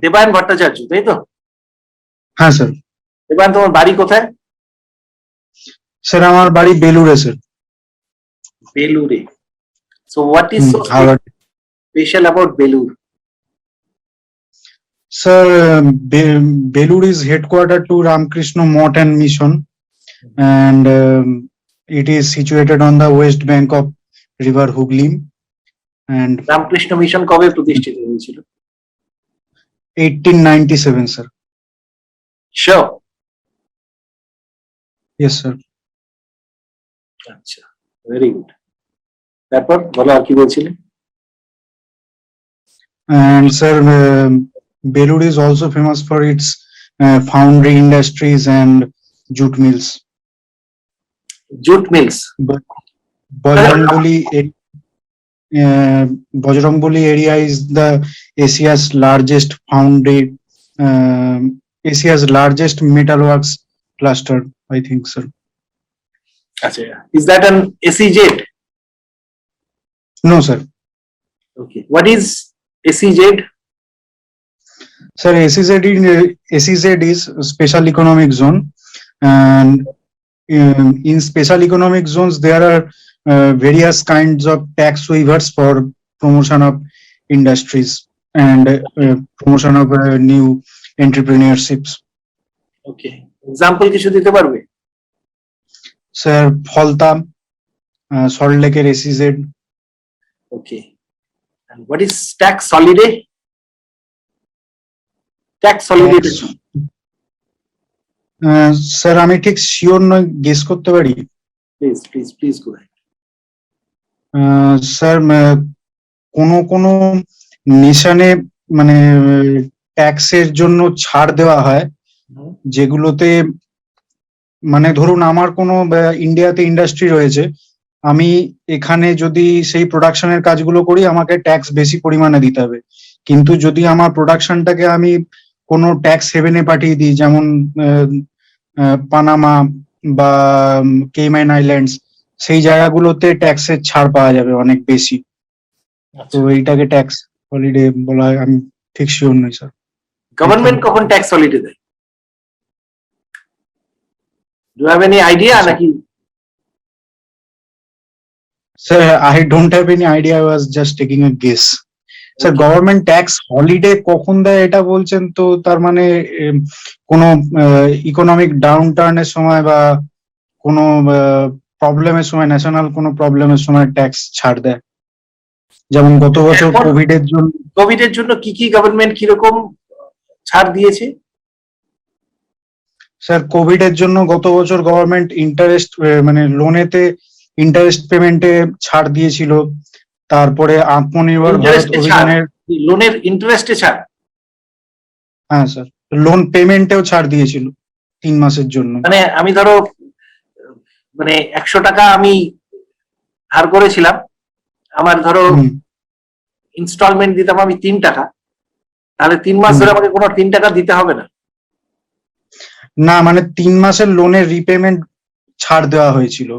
দেবায়ন ভট্টাচার্য, তাই তো? হ্যাঁ স্যার। দেবায়ন, তোমার বাড়ি কোথায়? স্যার আমার বাড়ি বেলুড়ে স্যার। বেলুড়ে। So what is so Howrah. special about Belur? Sir, Belur is headquartered to Ramakrishna Mott and Mission, and it is situated on the west bank of river Hooghly. And Ramakrishna mission কবে প্রতিষ্ঠিত হয়েছিল? 1897, sir. Sure. Yes, sir. আচ্ছা, very good. তারপর বলো, আর কি বলছিলে? And sir, Belur is also famous for its foundry industries and jute mills. Jute mills. Bajrangbali area is the Asia's largest foundry, Asia's largest metalworks cluster, I think, sir. আচ্ছা, is that an SEZ? No, sir. Okay, what is SEZ? Sir, SEZ is special economic zone, and in special economic zones there are various kinds of tax waivers for promotion of industries and promotion of new entrepreneurships. Okay, example কিছু দিতে পারবে? Sir, Phalta, Salt Lake SEZ. Okay, and what is tax holiday? Tax holiday, sir আমি ঠিক sure নই, guess করতে পারি? Please go ahead. Sir কোন নেশনে মানে ট্যাক্সের জন্য ছাড় দেওয়া হয়, যেগুলোতে মানে ধরুন আমার কোনো ইন্ডিয়াতে ইন্ডাস্ট্রি রয়েছে, আমি এখানে যদি সেই প্রোডাকশনের কাজগুলো করি আমাকে ট্যাক্স বেশি পরিমাণে দিতে হবে, কিন্তু যদি আমার প্রোডাকশনটাকে আমি কোনো ট্যাক্স হেভেনে পাঠিয়ে দিই, যেমন পানামা বা কেইম্যান আইল্যান্ডস, সেই জায়গাগুলোতে ট্যাক্সের ছাড় পাওয়া যাবে অনেক বেশি। তো এইটাকে ট্যাক্স হলিডে বলা হয়, আমি ঠিক শিওর নই স্যার। গভর্নমেন্ট কখন ট্যাক্স হলিডে দেয়? Do you have any idea নাকি? Sir I don't have any idea, I was just taking a guess. Sir government tax holiday কখন দেয় এটা বলছেন, তো তার মানে কোনো ইকোনমিক ডাউন টার্নের সময় বা কোনো প্রবলেমের সময়, ন্যাশনাল কোনো প্রবলেমের সময় ট্যাক্স ছাড় দেয়, যেমন গত বছর কোভিডের জন্য কি গভর্নমেন্ট কিরকম ছাড় দিয়েছে? স্যার কোভিডের জন্য গত বছর গভর্নমেন্ট ইন্টারেস্ট মানে লোনেতে ইন্টারেস্ট পেমেন্টে ছাড় দিয়েছিল, তারপরে আত্মনির্ভর ভারত অভিযানের লোনের ইন্টারেস্টে ছাড়। হ্যাঁ স্যার, লোন পেমেন্টেও ছাড় দিয়েছিল 3 মাসের জন্য। মানে আমি ধরো মানে 100 টাকা আমি ধার করেছিলাম, আমার ধরো ইনস্টলমেন্ট দিতাম আমি 3 টাকা, তাহলে 3 মাস ধরে আমাকে কোনো 3 টাকা দিতে হবে না? না, মানে 3 মাসের লোনের রিপেমেন্ট ছাড় দেওয়া হয়েছিল।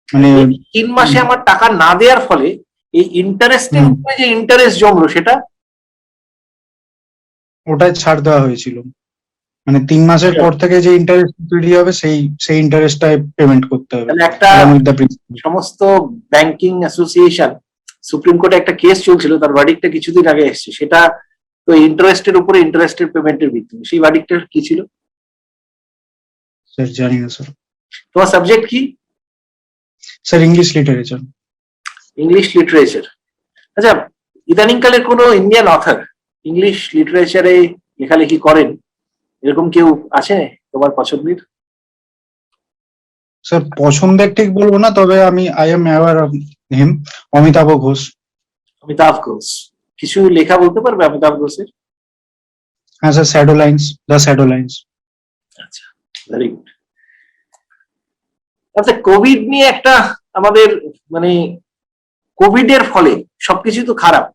মানে 3 মাসে আমার টাকা না দেওয়ার ফলে এই ইন্টারেস্টের উপরে যে ইন্টারেস্ট জমলো সেটা ওটাই ছাড় দেওয়া হয়েছিল। মানে 3 মাসের পর থেকে যে ইন্টারেস্ট তৈরি হবে সেই ইন্টারেস্টটাই পেমেন্ট করতে হবে। একটা সমস্ত ব্যাংকিং অ্যাসোসিয়েশন সুপ্রিম কোর্টে একটা কেস চলছিল, তার ভার্ডিক্টটা কিছুদিন আগে এসেছে, সেটা তো ইন্টারেস্টের উপরে ইন্টারেস্টের পেমেন্টের ভিত্তিতে। সেই ভার্ডিক্টটা কি ছিল? স্যার জানি না স্যার। তোমার সাবজেক্ট কি? Sir English literature. English literature. আচ্ছা, ইদানিংকালের কোনো ইন্ডিয়ান অথর ইংলিশ লিটারেচারে লেখালেখি করেন, এরকম কেউ আছে তোমার পছন্দের? স্যার পছন্দের ঠিক বলবো না, তবে আমি I am aware of him, Amitav Ghosh. Amitav Ghosh, কিছু লেখা বলতে পারবে অমিতাভ ঘোষের? হ্যাঁ sir, shadow lines, the shadow lines. আচ্ছা, ভেরি গুড। আচ্ছা, কোভিড নিয়ে একটা আমাদের মানে কোভিড এর ফলে সবকিছু তো খারাপ,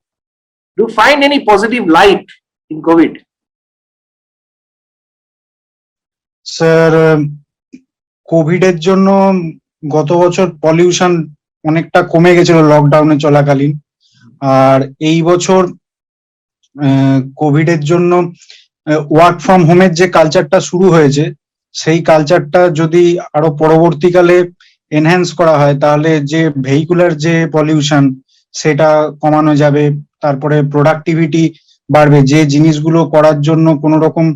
do find any positive light in Covid? Sir Covid এর জন্য গত বছর পলিউশন অনেকটা কমে গেছিল লকডাউনে চলাকালীন, আর এই বছর কোভিড এর জন্য ওয়ার্ক ফ্রম হোমের যে কালচারটা শুরু হয়েছে, সেই কালচারটা যদি আরো পরবর্তীকালে এনহ্যান্স করা হয়, তাহলে যে ভেহিকুলার যে পলিউশন সেটা কমানো যাবে। তারপরে প্রোডাক্টিভিটি বাড়বে, যে জিনিসগুলো করার জন্য কোনো রকম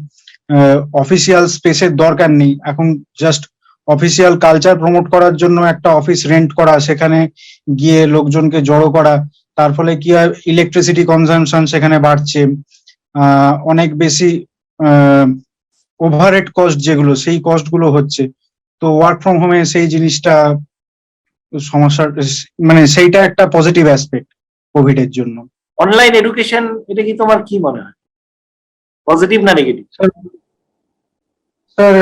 অফিসিয়াল স্পেসের দরকার নেই, এখন জাস্ট অফিসিয়াল কালচার প্রমোট করার জন্য একটা অফিস রেন্ট করা, সেখানে গিয়ে লোকজনকে জড়ো করা, তার ফলে কি হয়, ইলেকট্রিসিটি কনজাম্পশন সেখানে বাড়ছে, অনেক বেশি ওভারহেড কস্ট যেগুলো, সেই কস্ট গুলো হচ্ছে। তো ওয়ার্ক ফ্রম হোমে সেই জিনিসটা সমস্যার, মানে সেইটা একটা পজিটিভ অ্যাসপেক্ট কোভিড এর জন্য। অনলাইন এডুকেশন, এটা কি তোমার কি মনে হয়, পজিটিভ না negative? Sir,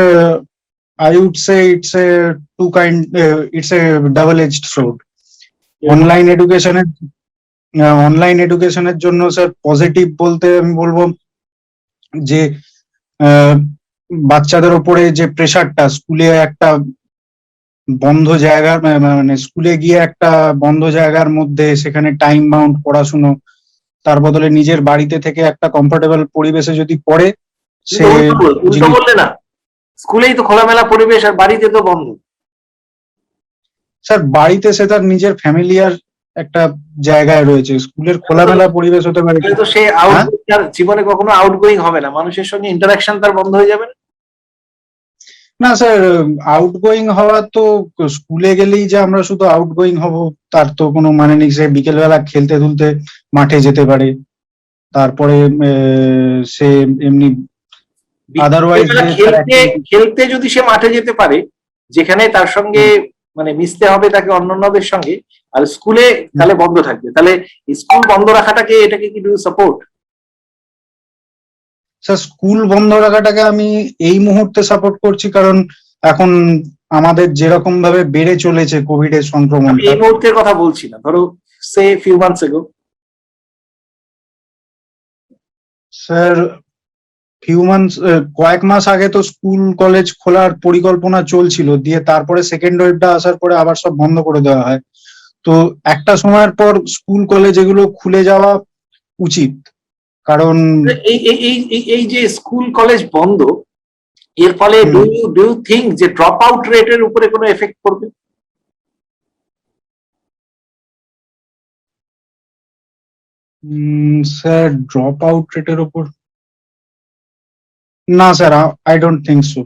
I would say it's a it's a double-edged sword. Online এডুকেশনের জন্য স্যার পজিটিভ বলতে আমি বলবো যে বাচ্চাদের উপরে যে প্রেশারটা, স্কুলে একটা বন্ধ জায়গা, মানে স্কুলে গিয়ে একটা বন্ধ জায়গার মধ্যে সেখানে টাইম বাউন্ড পড়াশুনো, তার বদলে নিজের বাড়িতে থেকে একটা কমফোর্টেবল পরিবেশে যদি পড়ে, সে উল্টো বললে না, স্কুলেই তো খোলামেলা পরিবেশ আর বাড়িতে তো বন্ধ। স্যার, বাড়িতে সে তার নিজের ফ্যামিলিয়ার একটা জায়গায় রয়েছে, স্কুলের খোলামেলা পরিবেশ হতে পারে। তো সে জীবনে কখনো আউটগোয়িং হবে না, মানুষের সঙ্গে ইন্টারাকশন তার বন্ধ হয়ে যাবে না? না স্যার, আউটগোয়িং হওয়া তো স্কুলে গেলেই যে আমরা শুধু আউটগোয়িং হব তার তো কোনো মানে নেই। সে বিকেলবেলা খেলতে তুলতে মাঠে যেতে পারে, তারপরে সে এমনি আদারওয়াইজ খেলতে যদি সে মাঠে যেতে পারে, যেখানে তার সঙ্গে মানে মিশতে হবে তাকে অন্যান্যদের সঙ্গে, আর স্কুলে তাহলে বন্ধ থাকবে, তাহলে স্কুল বন্ধ রাখাটাকে, এটাকে কি ডু সাপোর্ট? স্যার, স্কুল বন্ধ রাখাটাকে আমি এই মুহূর্তে সাপোর্ট করছি, কারণ এখন আমাদের যেরকম ভাবে বেড়ে চলেছে কোভিড এর সংক্রমণ। এই মুহূর্তের কথা বলছি না, ধরো সে ফিউ মান্থস এগো। স্যার, কয়েক মাস আগে তো স্কুল কলেজ খোলার পরিকল্পনা চলছিল, দিয়ে তারপরে সেকেন্ড ওয়েভটা আসার পরে আবার সব বন্ধ করে দেওয়া হয়। তো একটা সময়ের পর স্কুল কলেজ এগুলো খুলে যাওয়া উচিত, কারণ এই যে স্কুল কলেজ বন্ধ, এর ফলে ডু ইউ থিঙ্ক যে ড্রপ আউট রেটের উপরে কোনো এফেক্ট পড়বে? স্যার, ড্রপ আউট রেটের উপর না sir, I don't think so.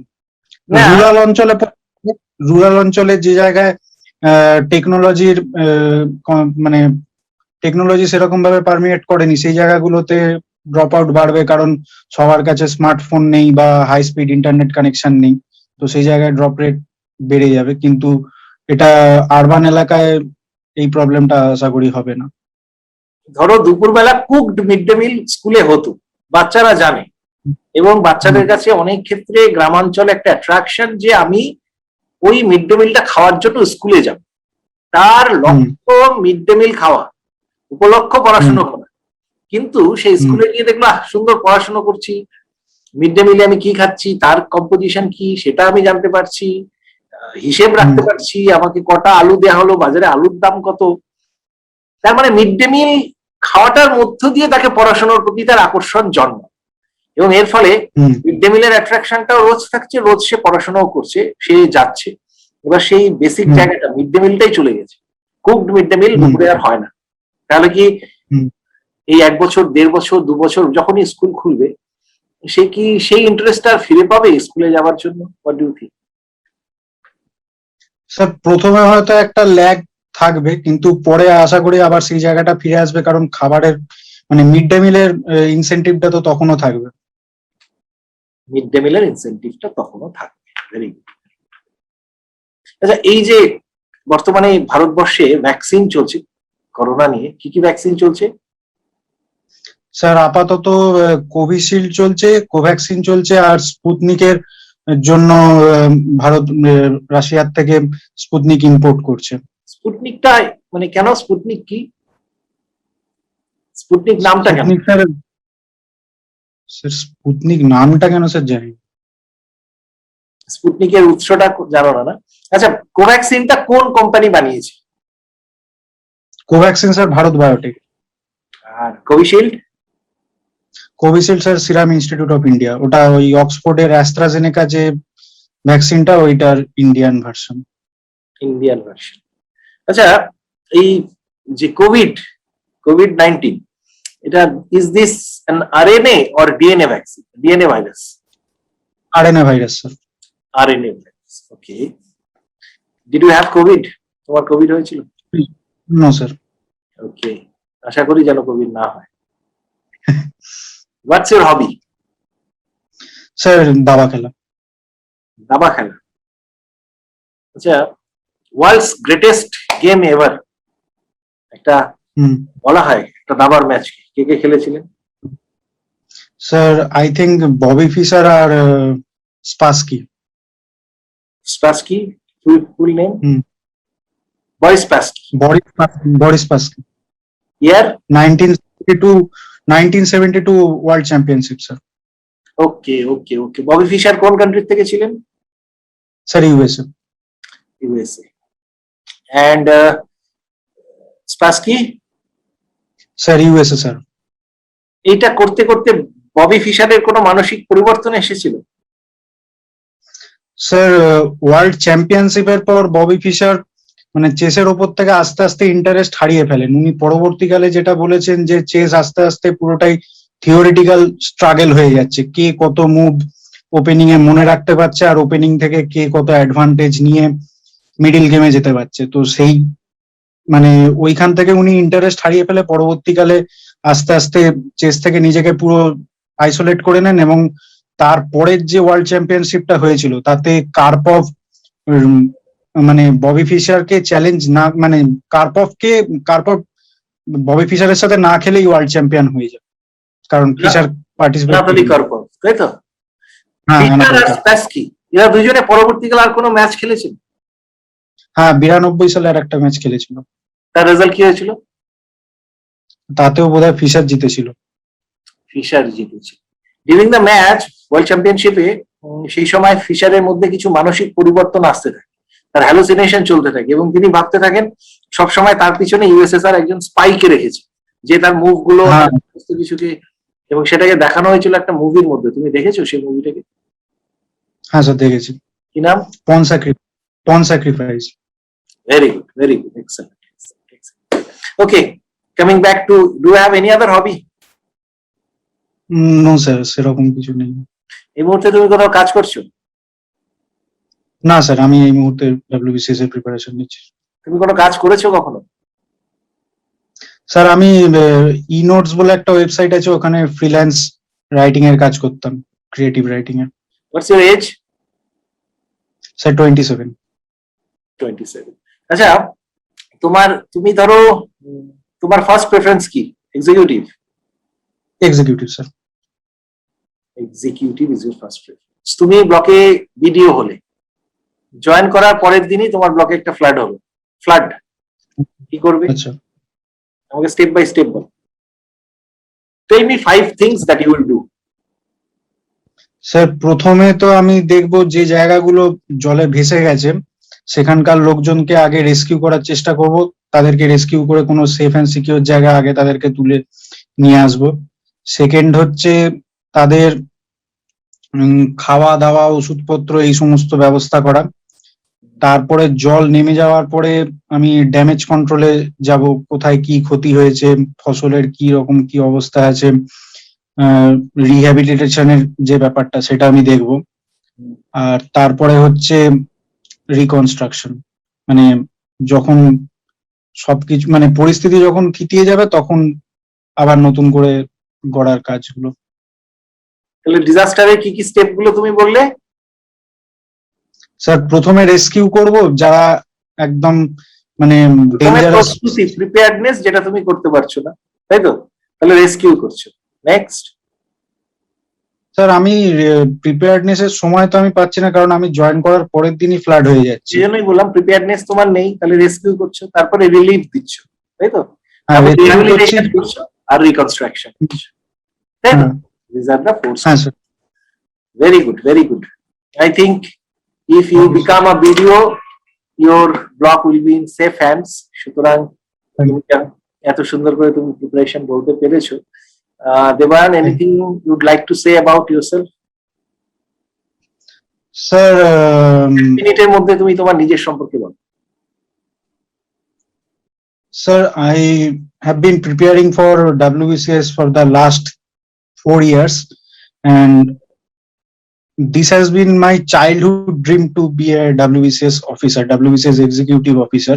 Rural অঞ্চলে যে জায়গায় টেকনোলজির মানে টেকনোলজি সেরকম ভাবে পারমিয়েট করেনি, সেই জায়গাগুলোতে ড্রপ আউট বাড়বে, কারণ সবার কাছে স্মার্টফোন নেই বা হাই স্পিড ইন্টারনেট কানেকশন নেই, তো সেই জায়গায় ড্রপ রেট বেড়ে যাবে। কিন্তু এটা আরবান এলাকায় এই প্রবলেমটা আশা করি হবে না। ধরো দুপুরবেলা কুকড মিড ডে মিল স্কুলে হতো, বাচ্চারা জানে, এবং বাচ্চাদের কাছে অনেক ক্ষেত্রে গ্রামাঞ্চলে একটা অ্যাট্রাকশন যে আমি ওই মিড ডে মিলটা খাওয়ার জন্য স্কুলে যাব, তার লক্ষ্য মিড ডে মিল খাওয়া, উপলক্ষ পড়াশুনো করা। কিন্তু সেই স্কুলে গিয়ে দেখলো সুন্দর পড়াশুনো করছি, মিড ডে মিলে আমি কি খাচ্ছি, তার কম্পোজিশন কি সেটা আমি জানতে পারছি, হিসেব রাখতে পারছি, আমাকে কটা আলু দেওয়া হলো, বাজারে আলুর দাম কত। তার মানে মিড ডে মিল খাওয়াটার মধ্য দিয়ে তাকে পড়াশোনার প্রতি তার আকর্ষণ জন্ম, এবং এর ফলে মিড ডে মিলের অ্যাট্রাকশনটাও রোজ থাকছে, রোজ সে পড়াশোনাও করছে, সে যাচ্ছে। এবার সেই বেসিক জায়গাটা মিড ডে মিলটাই চলে গেছে, কুকড মিড ডে মিল দুপুরে আর হয় না। তাহলে কি এই 1 বছর 1.5 বছর 2 বছর যখনই স্কুল খুলবে, সে কি সেই ইন্টারেস্ট আর ফিরে পাবে স্কুলে যাওয়ার জন্য? What do you think? Sir, প্রথমে হয়তো একটা ল্যাগ থাকবে, কিন্তু পরে আশা করি আবার সেই জায়গাটা ফিরে আসবে, কারণ খাবারের মানে মিড ডে মিলের ইনসেনটিভটা তো তখনও থাকবে। মিড ডে মিলের ইনসেনটিভটা তখনও থাকবে। Very good. আচ্ছা, এই যে বর্তমানে ভারতবর্ষে ভ্যাকসিন চলছে করোনা নিয়ে, কি কি ভ্যাকসিন চলছে? স্যার, আপাতত কোভিশিল্ড চলছে, কোভ্যাক্সিন চলছে, আর স্পুতনিকের জন্য ভারত রাশিয়ার থেকে স্পুতনিক ইম্পোর্ট করছে। স্পুতনিকটা মানে কেন, স্পুতনিক কি, স্পুতনিক নামটা কেন? স্যার, স্পুতনিক নামটা কেন স্যার জানি। স্পুতনিকের উৎসটা জানো না? আচ্ছা, কোভ্যাক্সিনটা কোন কোম্পানি বানিয়েছে? Covaxin sir Bharat Biotech. আর কোভিশিল্ড? Covishield sir Serum Institute of India, ওটা ওই অক্সফোর্ডের অ্যাস্ট্রাজেনেকা যে ভ্যাকসিনটা ওইটার ইন্ডিয়ান ভার্সন। Indian version. আচ্ছা, এই যে কোভিড-19, এটা is this an RNA or DNA vaccine? DNA virus. RNA virus sir. RNA virus, okay. Did you have Covid? তোমার কোভিড হয়েছিল? No sir. ওকে, আশা করি যেন কোভিড না হয়। What's your hobby? স্যার দাবা খেলা। দাবা খেলা। আচ্ছা, ওয়ার্ল্ডস গ্রেটেস্ট গেম এভার একটা বলা হয়, একটা দাবার ম্যাচ কে কে খেলেছিলেন? Sir I think Bobby Fischer আর Spassky. Spassky, full name? Boris Spassky. Boris Spassky. Year? 1972 world championship sir. Okay okay okay. Bobby Fischer কোন কান্ট্রি থেকে ছিলেন? Sir USA. USA. And Spassky? Sir USA sir. এইটা করতে করতে ববি ফিশারের কোনো মানসিক পরিবর্তন এসেছিল? স্যার ওয়ার্ল্ড চ্যাম্পিয়নশিপের পর ববি ফিশার মানে চেসের ওপর থেকে আস্তে আস্তে ইন্টারেস্ট হারিয়ে ফেলেন। উনি পরবর্তীকালে যেটা বলেছেন যে চেস আস্তে আস্তে পুরোটাই থিওরিটিক্যাল স্ট্রাগল হয়ে যাচ্ছে, কে কত মুভ ওপেনিং এ মনে রাখতে পারছে আর ওপেনিং থেকে কে কত অ্যাডভান্টেজ নিয়ে মিডিল গেমে যেতে পারছে। তো সেই মানে ওইখান থেকে উনি ইন্টারেস্ট হারিয়ে ফেলে পরবর্তীকালে আস্তে আস্তে চেস থেকে নিজেকে পুরো আইসোলেট করে নেন, এবং তারপরের যে ওয়ার্ল্ড চ্যাম্পিয়নশিপটা হয়েছিল তাতে কার্পভ মানে ববি ফিশারকে চ্যালেঞ্জ না, মানে কার্পভ ববি ফিশারের সাথে না খেলেই ওয়ার্ল্ড চ্যাম্পিয়ন হয়ে যায়, কারণ ফিশার পার্টিসিপেট। কার্পভ, তাই তো? হ্যাঁ ফিশার আর স্পাসকি এরা দুজনে পরবর্তীকালে আর কোনো ম্যাচ খেলেছেন? হ্যাঁ 92 সালে আর একটা ম্যাচ খেলেছিল। তার রেজাল্ট কি হয়েছিল? তাতেও বোধহয় ফিশার জিতেছিল। ফিশার জিতেছিল। ডিউরিং দ্য ম্যাচ ওয়ার্ল্ড চ্যাম্পিয়নশিপে সেই সময় ফিশারের মধ্যে কিছু মানসিক পরিবর্তন আসতে থাকে, তার হ্যালুসিনেশন চলতে থাকে, এবং তিনি ভাবতে থাকেন সবসময় তার পিছনে ইউএসএসআর একজন স্পাইকে রেখেছে, যে তার মুভ গুলো কিছুকে, এবং সেটাকে দেখানো হয়েছিল একটা মুভির মধ্যে। তুমি দেখেছো সেই মুভিটাকে? হ্যাঁ স্যার দেখেছি। কি নাম? Pawn sacrifice. Very good, very good, excellent. Okay, coming back to, do you have any other hobby? No sir, সেরকম কিছু নেই। এই মুহূর্তে তুমি কোথাও কাজ করছো? না স্যার, আমি এই মুহূর্তে ডব্লিউবিসিএস এর প্রিপারেশন নিচ্ছি। তুমি কোনো কাজ করেছো কখনো? স্যার আমি ইনোটস বলে একটা ওয়েবসাইট আছে, ওখানে ফ্রিল্যান্স রাইটিং এর কাজ করতাম, ক্রিয়েটিভ রাইটিং এর। What's your age? স্যার 27। 27। আচ্ছা, তুমি ধরো, তোমার ফার্স্ট প্রেফারেন্স কি? Executive? Executive sir. Executive is your first preference. তুমি ব্লকে বিডিও হলে, জয়েন করার পরের দিনই তোমার ব্লকে একটা ফ্লাড হবে, ফ্লাড, কি করবে? আচ্ছা, আমাকে স্টেপ বাই স্টেপ বল। Tell me 5 things that you will do. Sir প্রথমে তো আমি দেখবো যে জায়গাগুলো জলে ভেসে গেছে সেখানকার লোকজনকে আগে রেস্কিউ করার চেষ্টা করব, তাদেরকে রেস্কিউ করে কোনো সেফ অ্যান্ড সিকিউর জায়গা আগে তাদেরকে তুলে নিয়ে আসবো। সেকেন্ড হচ্ছে তাদের খাওয়া দাওয়া, ওষুধপত্র এই সমস্ত ব্যবস্থা করা। তারপরে জল নেমে যাওয়ার পরে আমি ড্যামেজ কন্ট্রোলে যাব, কোথায় কি ক্ষতি হয়েছে, ফসলের কি রকম কি অবস্থা আছে, রিহ্যাবিলিটেশনের যে ব্যাপারটা সেটা আমি দেখব। আর তারপরে হচ্ছে রিকনস্ট্রাকশন, মানে যখন সবকিছু মানে পরিস্থিতি যখন থিতিয়ে যাবে তখন আবার নতুন করে গড়ার কাজগুলো। তাহলে ডিজাস্টারে কি কি স্টেপ গুলো তুমি বললে? স্যার প্রথমে রেস্কিউ করব যারা একদম মানে ডেঞ্জারাস, প্রস্তুতি, প্রিপেয়ারনেস, যেটা তুমি করতে পারছো না, তাই তো? তাহলে রেস্কিউ করছো। নেক্সট? স্যার আমি প্রিপেয়ারনেস এর সময় তো আমি পাচ্ছি না, কারণ আমি জয়েন করার পরের দিনই ফ্লাড হয়ে যাচ্ছে। সেই জন্যই বললাম প্রিপেয়ারনেস তোমার নেই, তাহলে রেস্কিউ করছো, তারপরে রিলিফ দিচ্ছ, তাই তো? রিহ্যাবিলিটেশন করছো আর রিকনস্ট্রাকশন করছো, তাই তো? These are the 4 steps. হ্যাঁ sir. Very good, very good. I think if you become a BDO, your block will be in safe hands. সুতরাং এত সুন্দর করে তুমি প্রিপারেশন বলতে পেরেছো, Devan, anything you'd like to say about yourself? Sir, মিনিটের মধ্যে তুমি তোমার নিজের সম্পর্কে বলো। sir, I have been preparing for WBCS for the last 4 years, and this has been my childhood dream to be a WBCS officer, WBCS executive officer.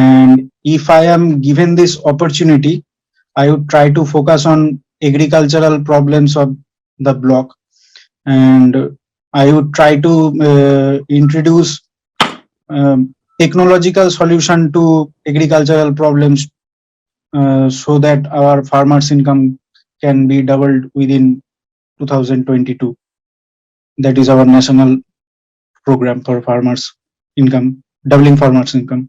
And if I am given this opportunity, I would try to focus on agricultural problems of the block, and I would try to introduce technological solution to agricultural problems, so that our farmers' income can be doubled within 2022. That is our national program for farmers' income, doubling farmers' income.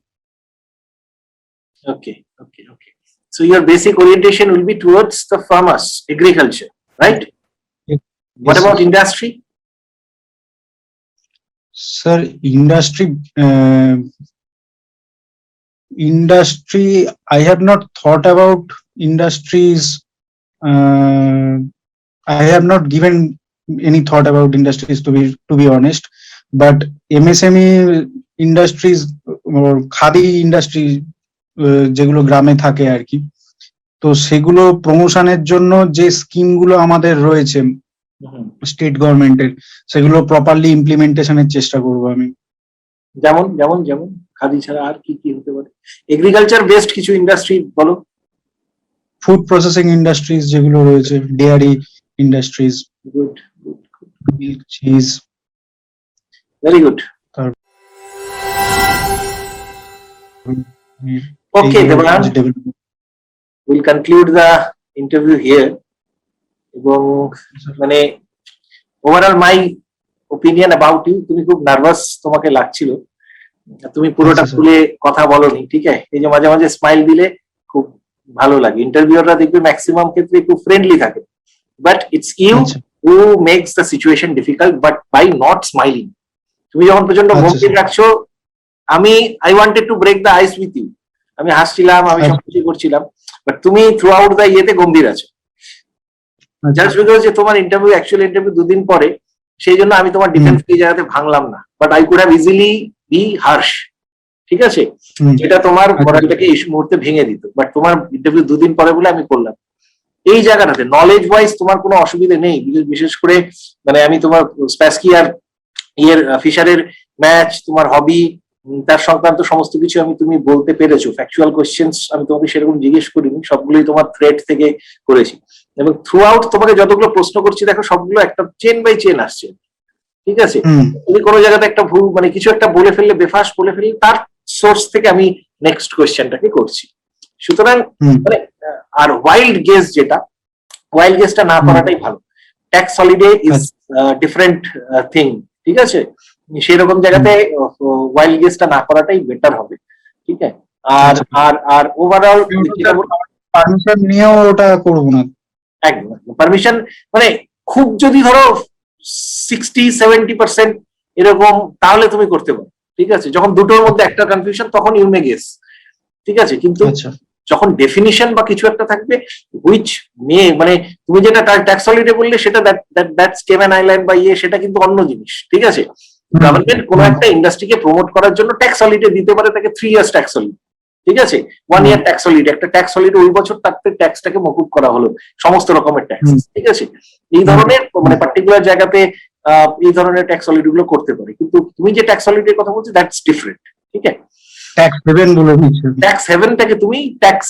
Okay. So your basic orientation will be towards the farmers, agriculture, right? Yes. What Yes, about sir. industry? Sir, industry, I have not thought about industries. I have not given any thought about industries, to be honest. But MSME industries or khadi industry যেগুলো গ্রামে থাকে আর কি, তো সেগুলো প্রমোশনের জন্য যে স্কিমগুলো আমাদের রয়েছে স্টেট গভর্নমেন্টের, সেগুলো প্রপারলি ইমপ্লিমেন্টেশনের চেষ্টা করব আমি। যেমন যেমন যেমন খাদি ছাড়া আর কি কি হতে পারে? এগ্রিকালচার বেসড কিছু ইন্ডাস্ট্রি বলো। ফুড প্রসেসিং ইন্ডাস্ট্রিজ যেগুলো রয়েছে, dairy industries, good, milk, cheese. Very good. Okay, Devan, we'll conclude the interview here. এবং মানে overall my opinion about you, তুমি খুব নার্ভাস তোমাকে লাগছিল, তুমি পুরোটা খুলে কথা বলোনি, ঠিক আছে? এই যে মাঝে মাঝে স্মাইল দিলে খুব ভালো লাগে। ইন্টারভিউয়াররা দেখবে ম্যাক্সিমাম ক্ষেত্রে খুব ফ্রেন্ডলি থাকে, but it's you who makes the situation difficult but by not smiling. তুমি যখন প্রচন্ড গম্ভীর রাখছো, I wanted to break the ice with you, আমি হাসছিলাম, আমি সবকিছু করছিলাম, বাট তুমি থ্রু আউট দ্য ইয়েতে গম্ভীর আছো। জাস্ট বিকজ যে তোমার অ্যাকচুয়াল ইন্টারভিউ 2 দিন পরে, সেই জন্য আমি তোমার ডিফেন্স এই জায়গাতে ভাঙলাম না, but I could have easily be harsh, ঠিক আছে? যেটা তোমার মরালটাকে এই মুহূর্তে ভেঙে দিত, বাট তোমার ইন্টারভিউ 2 দিন পরে বলে আমি করলাম। এই জায়গাটাতে নলেজ ওয়াইজ তোমার কোনো অসুবিধা নেই, বিশেষ করে মানে আমি তোমার স্প্যাসকি আর ফিশারের ম্যাচ, তোমার হবি, তার সংক্রান্ত সমস্ত কিছু তুমি বলতে পেরেছো। ফ্যাকচুয়াল কোশ্চেন্স আমি তোমাকে সেরকম জিজ্ঞেস করিনি, সবগুলোই তোমার থ্রেড থেকে করেছি, এবং থ্রু আউট তোমাকে যতগুলো প্রশ্ন করছি দেখো সবগুলো একটা চেন বাই চেন আসছে, ঠিক আছে? তুমি কোনো জায়গাতে একটা ভুল মানে কিছু একটা বলে ফেললে, বেফাস বলে ফেললে, তার সোর্স থেকে আমি নেক্সট কোয়েশ্চেনটাকে করছি। সুতরাং মানে আর ওয়াইল্ড গেসটা না করাটাই ভালো। Tax holiday is different thing, ঠিক আছে? সেরকম জায়গাতে ওয়াইল্ড গেসটা না করাটাই বেটার হবে, ঠিক আছে? আর ওভারঅল পারমিশন নিয়েও ওটা করবো না একদম। পারমিশন মানে খুব যদি ধরো 60-70% এরকম, তাহলে তুমি করতে পারো, ঠিক আছে? যখন দুটোর মধ্যে একটা কনফিউশন, তখন ইউ মে গেস, ঠিক আছে? কিন্তু যখন ডেফিনিশন বা কিছু একটা থাকবে হুইচ মানে তুমি যেটা ট্যাক্স হলিডে বললে, সেটা দ্যাটস কেমেন আইল্যান্ড বা সেটা কিন্তু অন্য জিনিস, ঠিক আছে? গভর্নমেন্ট কোন একটা ইন্ডাস্ট্রিকে প্রমোট করার জন্য ট্যাক্স হলিডে দিতে পারে, তাকে 3 ইয়ার্স ট্যাক্স হলিডে, ঠিক আছে? 1 ইয়ার ট্যাক্স হলিডে, একটা ট্যাক্স হলিডে ওই বছর তাকে ট্যাক্সটাকে মকুব করা হলো, সমস্ত রকমের ট্যাক্স, ঠিক আছে? এই ধরনের মানে পার্টিকুলার জায়গাতে এই ধরনের ট্যাক্স হলিডে গুলো করতে পারে, কিন্তু তুমি যে ট্যাক্স হলিডের কথা বলছো দ্যাটস ডিফারেন্ট, ঠিক আছে? ট্যাক্স হেভেন বলে দিচ্ছে, ট্যাক্স হেভেনটাকে তুমি ট্যাক্স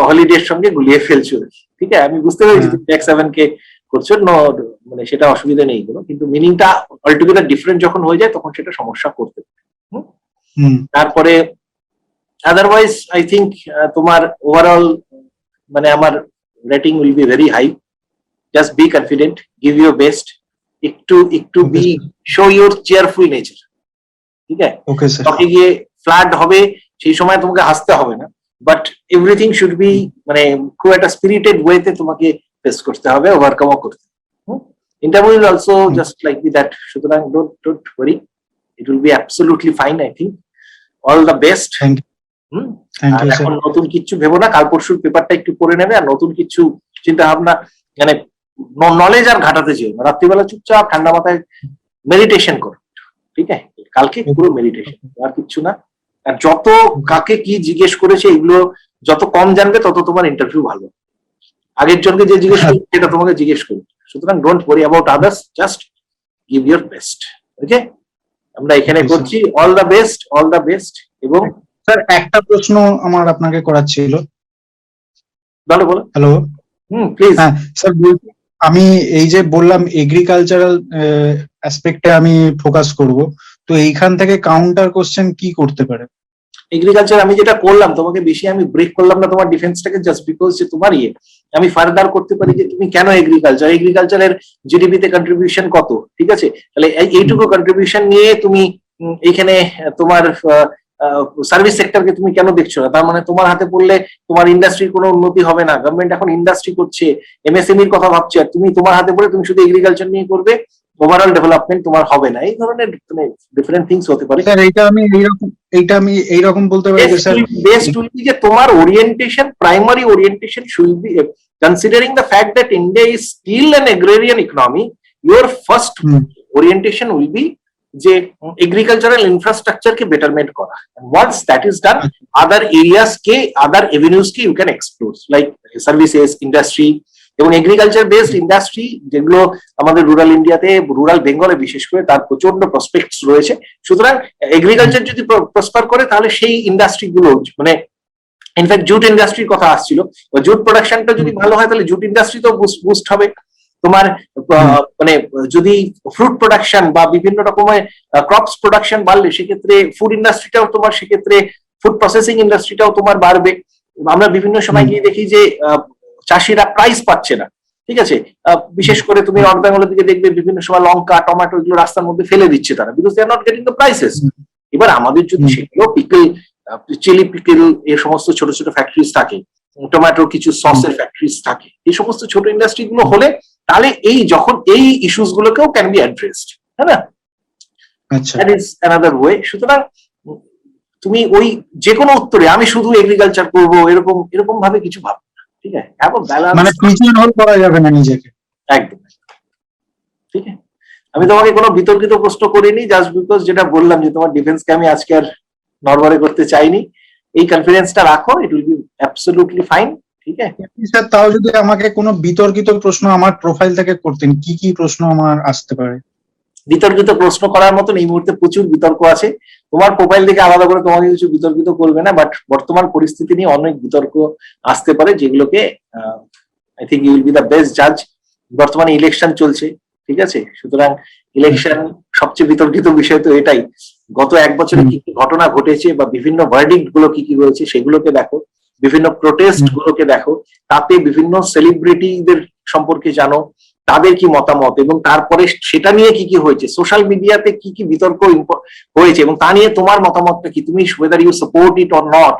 হলিডের সঙ্গে গুলিয়ে ফেলছো, ঠিক আছে? আমি বুঝতে পেরেছি তুমি ট্যাক্স হেভেন কে করছো, মানে সেটা অসুবিধা নেই কোনো, কিন্তু মিনিংটা অলটুগেদার ডিফারেন্ট যখন হয়ে যায়, তখন সেটা সমস্যা করতে পারে। তারপরে আদারওয়াইজ আই থিঙ্ক তোমার ওভারঅল মানে আমার rating will be very high. Just be confident, give your best, একটু be show your cheerful nature, ঠিক আছে? Okay sir. তখন গিয়ে ফ্ল্যাট হবে, সেই সময় তোমাকে হাসতে হবে না, বাট এভরিথিং শুড বি মানে খুব একটা স্পিরিটেড ওয়েতে তোমাকে ফেস করতে হবে, ওভারকামও করতে হবে। Interview will also just like that, সুতরাং don't worry, it will be absolutely fine. I think all the best. Thank you. এখন নতুন কিছু ভেবো না, কাল পরশুর পেপারটা একটু পড়ে নেবে, আর নতুন কিছু চিন্তা ভাবনা, মানে নলেজ আর ঘাটাতে চেয়ে রাত্রিবেলা চুপচাপ ঠান্ডা মাথায় মেডিটেশন করো, ঠিক আছে? কালকে পুরো মেডিটেশন, আর কিচ্ছু না। আর যত কাকে কি জিজ্ঞেস করেছে এগুলো যত কম জানবে তত তোমার ইন্টারভিউ ভালো। আগের জনকে যে জিজ্ঞেস করবে সেটা তোমাকে জিজ্ঞেস করবে। সুতরাং don't worry about others, just give your best. Okay, আমরা এখানে করছি। All the best, all the best. এবং স্যার একটা প্রশ্ন আমার আপনাকে করার ছিল। বলো বলো। Hello, please. হ্যাঁ স্যার, আমি এই যে বললাম এগ্রিকালচারাল অ্যাসপেক্টে আমি ফোকাস করব, তো এইখান থেকে কাউন্টার কোশ্চেন কি করতে পারে? এগ্রিকালচার আমি যেটা করলাম তোমাকে বেশি আমি ব্রেক করলাম না তোমার ডিফেন্সটাকে, জাস্ট বিকজ যে তোমার আমি ফার্দার করতে পারি যে তুমি কেন এগ্রিকালচারের জিডিপিতে কন্ট্রিবিউশন কত, ঠিক আছে? তাহলে এইটুকু কন্ট্রিবিউশন নিয়ে তুমি এইখানে তোমার সার্ভিস সেক্টরকে তুমি কেন দেখছো না? তার মানে তোমার হাতে পড়লে তোমার ইন্ডাস্ট্রির কোনো উন্নতি হবে না। গভর্নমেন্ট এখন ইন্ডাস্ট্রি করছে, এমএসএমইর কথা ভাবছে, আর তুমি তোমার হাতে পড়ে তুমি শুধু এগ্রিকালচার নিয়ে করবে, ওভারঅল ডেভেলপমেন্ট তোমার হবে না। এই ধরনের ডিফারেন্ট থিংস হতে পারে। স্যার আমি এইরকম বলতে পারি যে স্যার বেস্ট উইল বি যে তোমার orientation, primary orientation should be considering the fact that India is still an agrarian economy, your first orientation will be যে এগ্রিকালচারাল ইনফ্রাস্ট্রাকচার কে বেটারমেন্ট করা। Once that is done, other areas কে, other avenues কে you can explore, like services, industry এবং agriculture based industry, যেগুলো আমাদের rural ইন্ডিয়াতে, rural বেঙ্গলে বিশেষ করে তার প্রচন্ড প্রসপেক্টস রয়েছে। সুতরাং এগ্রিকালচার যদি প্রসপার করে তাহলে সেই ইন্ডাস্ট্রি গুলো, মানে ইনফ্যাক্ট জুট ইন্ডাস্ট্রির কথা আসছিল, জুট প্রোডাকশনটা যদি ভালো হয় তাহলে জুট ইন্ডাস্ট্রি তো বুস্ট হবে। তোমার মানে যদি ফ্রুট প্রোডাকশন বা বিভিন্ন রকমের ক্রপস প্রোডাকশন বাড়লে সেক্ষেত্রে ফুড ইন্ডাস্ট্রিটাও তোমার, সেক্ষেত্রে ফুড প্রসেসিং ইন্ডাস্ট্রিটাও তোমার বাড়বে। আমরা বিভিন্ন সময় গিয়ে দেখি যে চাষিরা প্রাইস পাচ্ছে না, ঠিক আছে? বিশেষ করে তুমি নর্থ বেঙ্গলের দিকে দেখবে বিভিন্ন সময় লঙ্কা, টমেটো এগুলো রাস্তার মধ্যে ফেলে দিচ্ছে তারা, because they are not getting the prices. এবার আমাদের যদি সেগুলো পিকল, চিলি পিকল, এই সমস্ত ছোট ছোট ফ্যাক্টরিজ থাকে, টমেটোর কিছু সসের ফ্যাক্টরিজ থাকে, এই সমস্ত ছোট ইন্ডাস্ট্রি গুলো হলে তাহলে এই যখন এই ইস্যুস গুলোকেও ক্যান বি অ্যাড্রেসড, তাই না? That is another way. সুতরাং তুমি ওই যে কোনো উত্তরে আমি শুধু এগ্রিকালচার করবো এরকম এরকম ভাবে কিছু ভাবো না, ঠিক আছে? হ্যাভ আ ব্যালেন্স, মানে পিছনহল করা যাবে না নিজেকে, একদম, ঠিক আছে? আমি তোমাকে কোনো বিতর্কিত প্রশ্ন করিনি, জাস্ট বিকজ যেটা বললাম যে তোমার ডিফেন্সকে আমি আজকে আর নরবরে করতে চাইনি। এই কনফিডেন্সটা রাখো, ইট উইল বি অ্যাবসলিউটলি ফাইন, ঠিক আছে? স্যার তাও যদি আমাকে কোনো বিতর্কিত প্রশ্ন আমার প্রোফাইল থেকে করতেন, কি কি প্রশ্ন আমার আসতে পারে? বিতর্কিত প্রশ্ন করার মতন এই মুহূর্তে প্রচুর বিতর্ক আছে। তোমার প্রোফাইল থেকে আলাদা করে তোমাকে কিছু বিতর্কিত করবে না, বাট বর্তমান পরিস্থিতি নিয়ে অনেক বিতর্ক আসতে পারে, যেগুলোকে I think you will be the best জাজ। বর্তমানে ইলেকশন চলছে, ঠিক আছে? সুতরাং ইলেকশন সবচেয়ে বিতর্কিত বিষয় তো এটাই। গত এক বছরে কি কি ঘটনা ঘটেছে বা বিভিন্ন ভার্ডিক্ট গুলো কি কি রয়েছে সেগুলোকে দেখো, বিভিন্ন প্রোটেস্ট গুলোকে দেখো, তাতে বিভিন্ন সেলিব্রিটিদের সম্পর্কে জানো, তাদের কি মতামত, এবং তারপরে সেটা নিয়ে কি কি হয়েছে, সোশ্যাল মিডিয়াতে কি কি বিতর্ক হয়েছে এবং তা নিয়ে তোমার মতামতটা কি, তুমি whether you support it or not.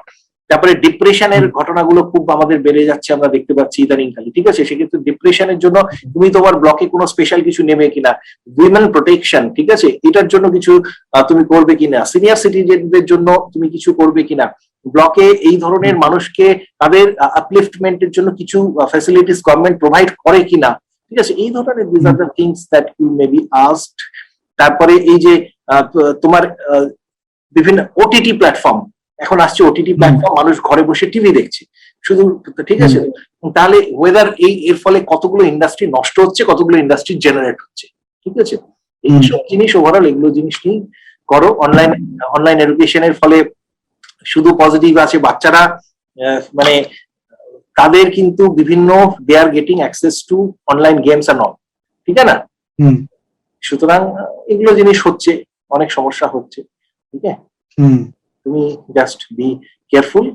তারপরে ডিপ্রেশনের ঘটনাগুলো খুব আমাদের বেড়ে যাচ্ছে, আমরা দেখতে পাচ্ছি ইদানিংকালে, ঠিক আছে? সেক্ষেত্রে ডিপ্রেশনের জন্য তুমি তোমার ব্লকে কোনো স্পেশাল কিছু নেবে কিনা, উইমেন প্রোটেকশন, ঠিক আছে, এটার জন্য কিছু তুমি করবে কিনা, সিনিয়র সিটিজেনদের জন্য তুমি কিছু করবে কিনা, ব্লকে এই ধরনের মানুষকে তাদের আপলিফটমেন্টের জন্য কিছু ফ্যাসিলিটিস গভর্নমেন্ট প্রোভাইড করে কিনা, ঠিক আছে? এই ধরনের this are the things that you may be asked. তারপরে এই যে তোমার বিভিন্ন ওটিটি প্ল্যাটফর্ম এখন আসছে, ওটিটি প্ল্যাটফর্ম, মানুষ ঘরে বসে টিভি দেখছে শুধু, ঠিক আছে? তাহলে ওয়েদার এর ফলে কতগুলো ইন্ডাস্ট্রি নষ্ট হচ্ছে, কতগুলো ইন্ডাস্ট্রি জেনারেট হচ্ছে, ঠিক আছে? এইসব জিনিস ওভারঅল এগুলো জিনিস নিয়ে করো। অনলাইন এডুকেশনের ফলে শুধু পজিটিভ আছে, বাচ্চারা মানে তাদের কিন্তু বিভিন্ন they are getting access to online games আর নল, ঠিক আছে না? সুতরাং এগুলো জিনিস হচ্ছে, অনেক সমস্যা হচ্ছে, ঠিক আছে? তুমি জাস্ট বি কেয়ারফুল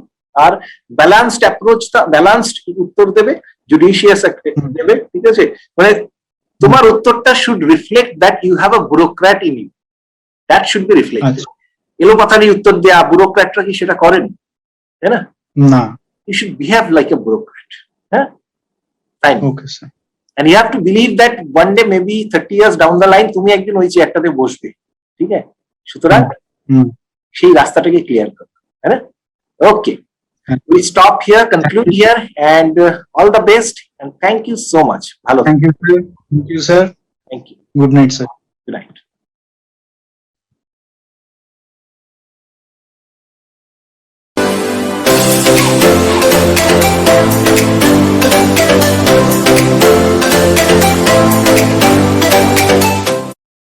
আর ব্যালান্সড অ্যাপ্রোচ, ব্যালান্সড উত্তর দেবে, জুডিশিয়াস দেবে, ঠিক আছে? মানে তোমার উত্তরটা should reflect that you have a bureaucrat in you, that should be reflected. এলোপাতাড়ি উত্তর দেয়া, ব্যুরোক্র্যাটরা কি সেটা করেন, তাই না? না, you should behave like a bureaucrat. Huh? Fine. Okay, sir. And you have to believe that one day, maybe 30 years down the line, তুমি একদিন ওই চেয়ারটাতে বসবে, ঠিক আছে? সুতরাং সেই রাস্তাটাকে ক্লিয়ার করো, তাই না? ওকে, we stop here, conclude here, and all the best. and thank you so much. ভালো thank you sir, thank you sir, thank you. Good night sir.